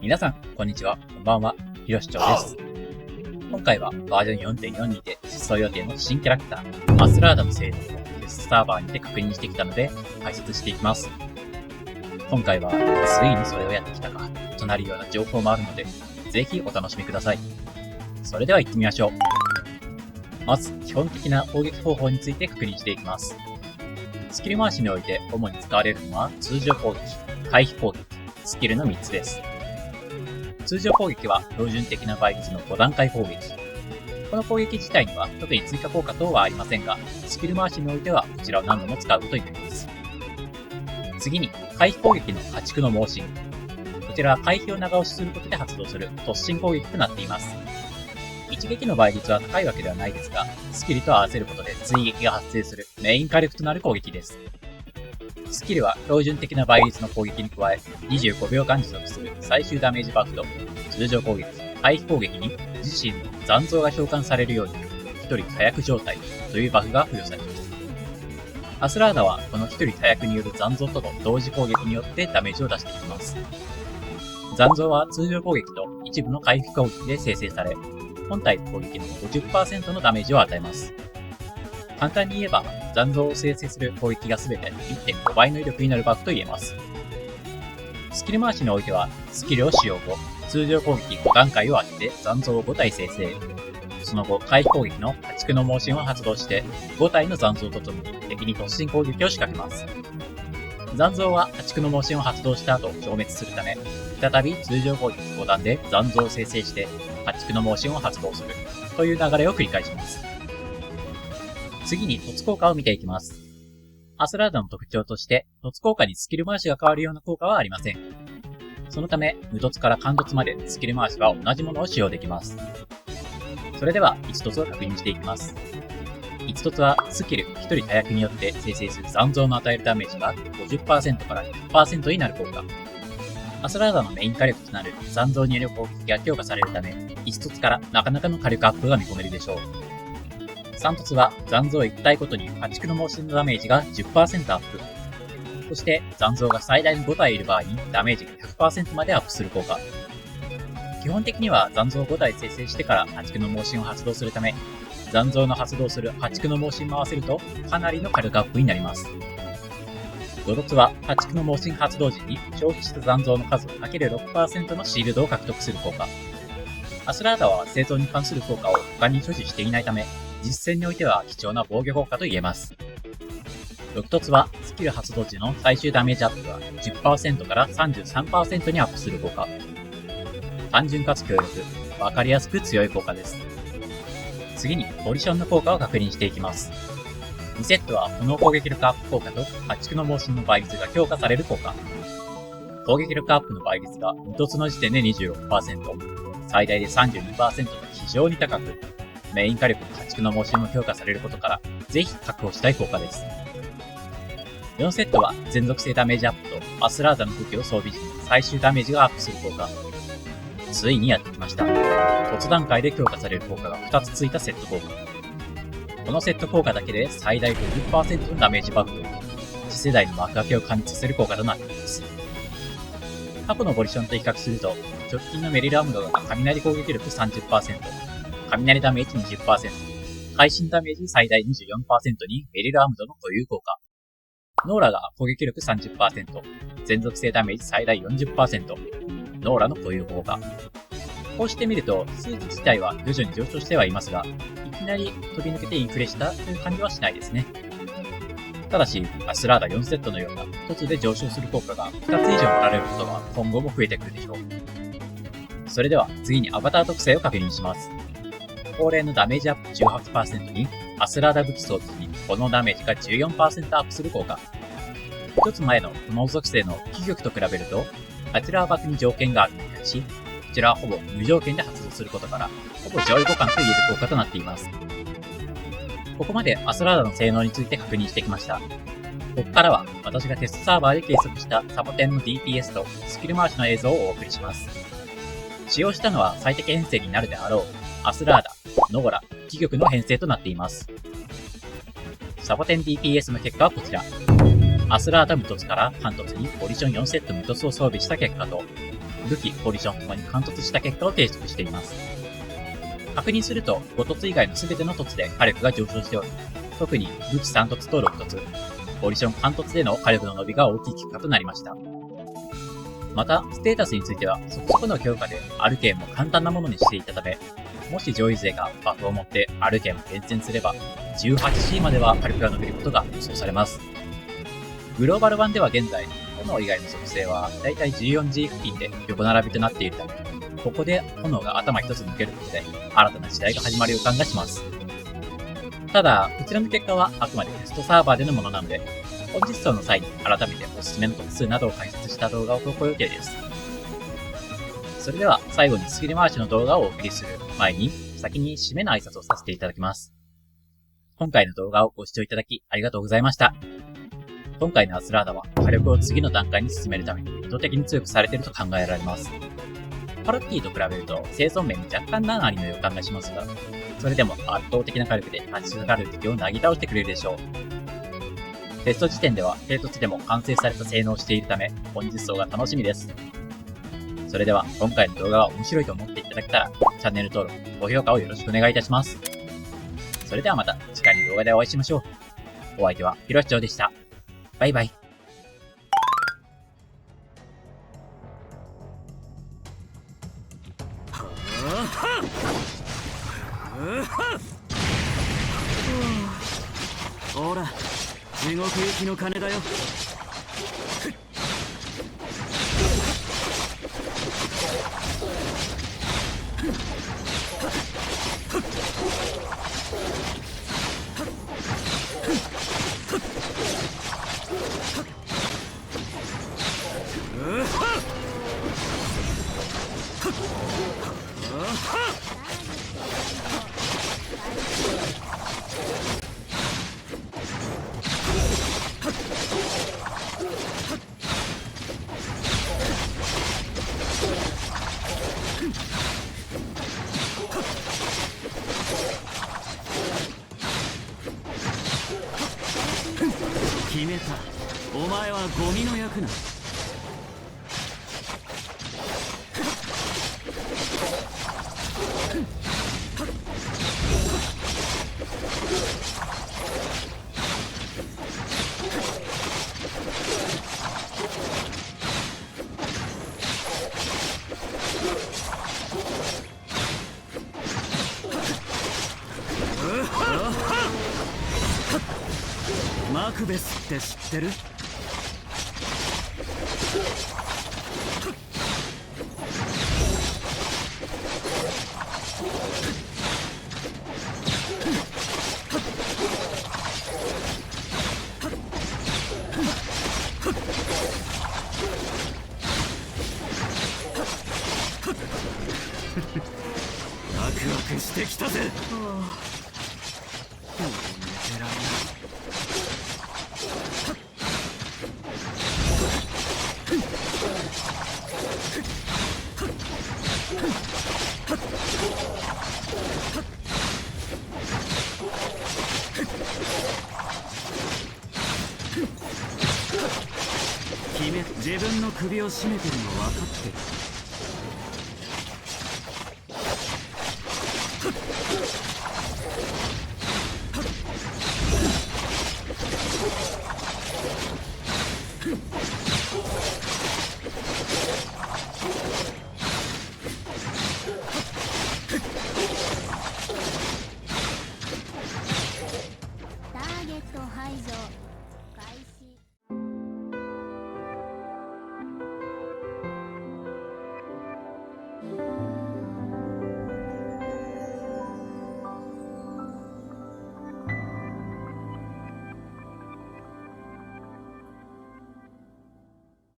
皆さん、こんにちは。こんばんは。ひろしちょうです。今回はバージョン 4.4 にて実装予定の新キャラクター、アスラーダの性能をテストサーバーにて確認してきたので、解説していきます。今回は、ついにそれをやってきたか、となるような情報もあるので、ぜひお楽しみください。それでは行ってみましょう。まず、基本的な攻撃方法について確認していきます。スキル回しにおいて主に使われるのは通常攻撃、回避攻撃、スキルの3つです。通常攻撃は標準的な倍率の5段階攻撃。この攻撃自体には特に追加効果等はありませんが、スキル回しにおいてはこちらを何度も使うことになります。次に、回避攻撃の破竹の猛進。こちらは回避を長押しすることで発動する突進攻撃となっています。一撃の倍率は高いわけではないですが、スキルと合わせることで追撃が発生するメイン火力となる攻撃です。スキルは標準的な倍率の攻撃に加え、25秒間持続する最終ダメージバフと、通常攻撃、回避攻撃に自身の残像が召喚されるように、一人多役状態というバフが付与されます。アスラーダはこの一人多役による残像との同時攻撃によってダメージを出していきます。残像は通常攻撃と一部の回避攻撃で生成され、本体攻撃の 50% のダメージを与えます。簡単に言えば、残像を生成する攻撃がすべて 1.5 倍の威力になるバフと言えます。スキル回しにおいては、スキルを使用後、通常攻撃5段階を当てて残像を5体生成。その後、回避攻撃の破竹の猛進を発動して、5体の残像とともに敵に突進攻撃を仕掛けます。残像は破竹の猛進を発動した後消滅するため、再び通常攻撃5段で残像を生成して、破竹の猛進を発動するという流れを繰り返します。次に突効果を見ていきます。アスラーダの特徴として、突効果にスキル回しが変わるような効果はありません。そのため、無突から貫突までスキル回しは同じものを使用できます。それでは、1突を確認していきます。1突は、スキル1人多役によって生成する残像の与えるダメージが 50% から 100% になる効果。アスラーダのメイン火力となる残像による攻撃が強化されるため、1突からなかなかの火力アップが見込めるでしょう。3突は残像1体ごとに破竹の猛進のダメージが 10% アップ。そして残像が最大に5体いる場合にダメージが 100% までアップする効果。基本的には残像5体生成してから破竹の猛進を発動するため、残像の発動する破竹の猛進も合わせるとかなりの火力アップになります。5突は破竹の猛進発動時に消費した残像の数を ×6% のシールドを獲得する効果。アスラーダは生存に関する効果を他に所持していないため、実戦においては貴重な防御効果と言えます。6突はスキル発動時の最終ダメージアップが 10% から 33% にアップする効果。単純かつ強力、わかりやすく強い効果です。次にポリションの効果を確認していきます。2セットは炎攻撃力アップ効果と破竹の猛進の倍率が強化される効果。攻撃力アップの倍率が2突の時点で 26%、最大で 32% と非常に高く、メイン火力の破竹の猛進も強化されることから、ぜひ確保したい効果です。4セットは全属性ダメージアップとアスラーダの武器を装備時に最終ダメージがアップする効果。ついにやってきました。突段階で強化される効果が2つついたセット効果。このセット効果だけで最大 50% のダメージバフという、次世代の幕開けを感じさせる効果となっています。過去のポリションと比較すると、直近のメリルアムドが雷攻撃力 30%、雷ダメージ 20%、会心ダメージ最大 24% にメリルアムドの固有効果。ノーラが攻撃力 30%、全属性ダメージ最大 40%、ノーラの固有効果。こうしてみると、数値自体は徐々に上昇してはいますが、いきなり飛び抜けてインフレしたという感じはしないですね。ただし、アスラーダ4セットのような1つで上昇する効果が2つ以上得られることは今後も増えてくるでしょう。それでは次にアバター特性を確認します。恒例のダメージアップ 18% に、アスラーダ武器装備に炎ダメージが 14% アップする効果。一つ前の炎属性の気玉と比べると、あちらは爆に条件があるのに対し、こちらはほぼ無条件で発動することから、ほぼ上位互換と言える効果となっています。ここまでアスラーダの性能について確認してきました。ここからは私がテストサーバーで計測したサボテンの DPS とスキル回しの映像をお送りします。使用したのは最適編成になるであろう、アスラーダ、ノゴラ、気玉の編成となっています。サボテン DPS の結果はこちら。アスラーダ無凸から半凸にポリション4セット無凸を装備した結果と、武器、ポジションともに貫突した結果を提出しています。確認すると、5凸以外の全ての凸で火力が上昇しており、特に武器3凸と6凸、ポジション貫突での火力の伸びが大きい結果となりました。また、ステータスについては、そこそこの強化でアルケンも簡単なものにしていたため、もし上位勢がバフを持ってアルケンを厳選すれば、18C までは火力が伸びることが予想されます。グローバル版では現在、炎以外の属性はだいたい 14G 付近で横並びとなっているため、ここで炎が頭一つ抜けることで新たな時代が始まる予感がします。ただ、こちらの結果はあくまでテストサーバーでのものなので、本実装の際に改めておすすめの特数などを解説した動画を投稿予定です。それでは最後にスキル回しの動画をお送りする前に、先に締めの挨拶をさせていただきます。今回の動画をご視聴いただきありがとうございました。今回のアスラーダは火力を次の段階に進めるために意図的に強くされていると考えられます。パロッティと比べると生存面に若干難ありの予感がしますが、それでも圧倒的な火力で立ち上がる敵をなぎ倒してくれるでしょう。テスト時点では低突でも完成された性能をしているため、本実装が楽しみです。それでは今回の動画が面白いと思っていただけたら、チャンネル登録、高評価をよろしくお願いいたします。それではまた次回の動画でお会いしましょう。お相手はひろしちょうでした。バイバイ。ほら、地獄行きの金だよ。決めた。お前はゴミの役な。マクベスって知ってる？ワクワクしてきたぜ。寝てらんない。自分の首を絞めてるの分かってる。